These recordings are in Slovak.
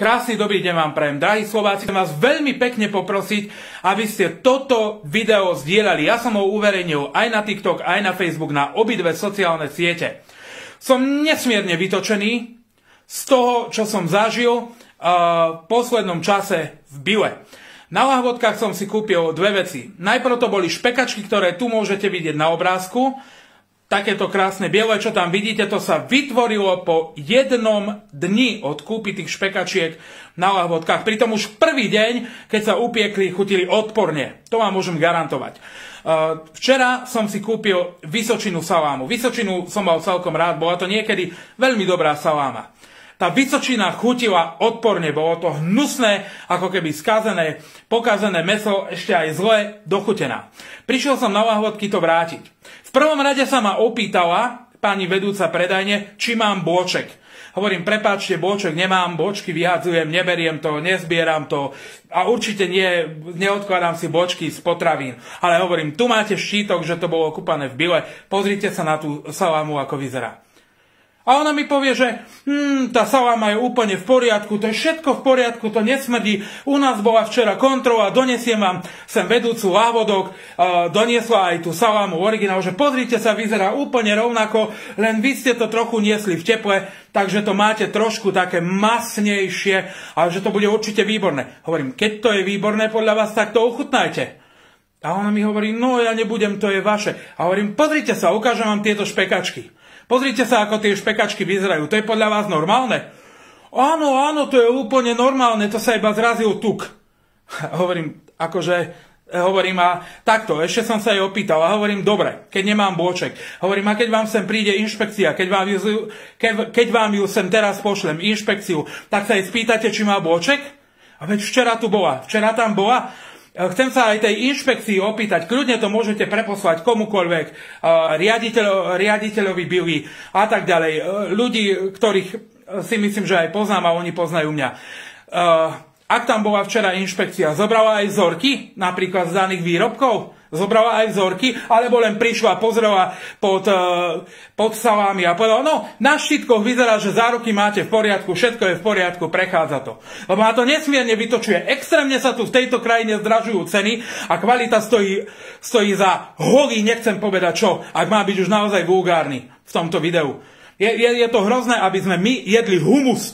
Krásny dobrý deň vám prajem, drahí Slováci. Chcem vás veľmi pekne poprosiť, aby ste toto video zdieľali. Ja som ho uverejnil aj na TikTok, aj na Facebook, na obidve sociálne siete. Som nesmierne vytočený z toho, čo som zažil v poslednom čase v Bile. Na lahvodkách som si kúpil dve veci. Najprv to boli špekačky, ktoré tu môžete vidieť na obrázku. Takéto krásne biele, čo tam vidíte, to sa vytvorilo po jednom dni od kúpy tých špekačiek na lahvodkách. Pritom už prvý deň, keď sa upiekli, chutili odporne. To vám môžem garantovať. Včera som si kúpil vysočinu salámu. Vysočinu som mal celkom rád, bola to niekedy veľmi dobrá saláma. Tá vysočina chutila odporne, bolo to hnusné, ako keby skazené, pokazené mäso, ešte aj zle dochutená. Prišiel som na lahvodky to vrátiť. V prvom rade sa ma opýtala pani vedúca predajne, či mám bôček. Hovorím, prepáčte, bôček nemám, bočky vyhadzujem, neberiem to, nezbieram to a určite neodkladám si bočky z potravín. Ale hovorím, tu máte štítok, že to bolo kúpané v Bile, pozrite sa na tú salámu, ako vyzerá. A ona mi povie, že tá saláma je úplne v poriadku, to je všetko v poriadku, to nesmrdí. U nás bola včera kontrola, donesiem vám sem vedúcu lahvodok, doniesla aj tú salámu originál, že pozrite sa, vyzerá úplne rovnako, len vy ste to trochu niesli v teple, takže to máte trošku také masnejšie, ale že to bude určite výborné. Hovorím, keď to je výborné podľa vás, tak to ochutnajte. A ona mi hovorí, no ja nebudem, to je vaše. A hovorím, pozrite sa, ukážem vám tieto špekačky. Pozrite sa, ako tie špekačky vyzerajú. To je podľa vás normálne? Áno, áno, to je úplne normálne, to sa iba zrazil tuk. Hovorím, a takto, ešte som sa jej opýtal a hovorím, dobre, keď nemám bôček. Hovorím, a keď vám sem príde inšpekcia, keď vám ju sem teraz pošlem inšpekciu, tak sa jej spýtate, či má bôček? A veď včera tam bola. Chcem sa aj tej inšpekcii opýtať, kľudne to môžete preposlať komukoľvek, riaditeľovi Bily a tak ďalej. Ľudí, ktorých si myslím, že aj poznám a oni poznajú mňa. Ak tam bola včera inšpekcia, zobrala aj vzorky, napríklad z daných výrobkov? Zobrala aj vzorky, alebo len prišla, pozrela pod salámy a povedala, no, na štítkoch vyzerá, že záruky máte v poriadku, všetko je v poriadku, prechádza to. Lebo ma to nesmierne vytočuje. Extrémne sa tu v tejto krajine zdražujú ceny a kvalita stojí za holý, nechcem povedať čo, ak má byť už naozaj vulgárny v tomto videu. Je to hrozné, aby sme my jedli humus,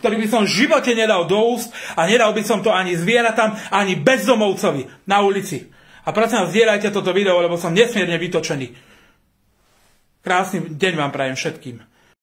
ktorý by som v živote nedal do úst a nedal by som to ani zvieratám, ani bezdomovcovi na ulici. A prosím vás, zdieľajte toto video, lebo som nesmierne vytočený. Krásny deň vám prajem všetkým.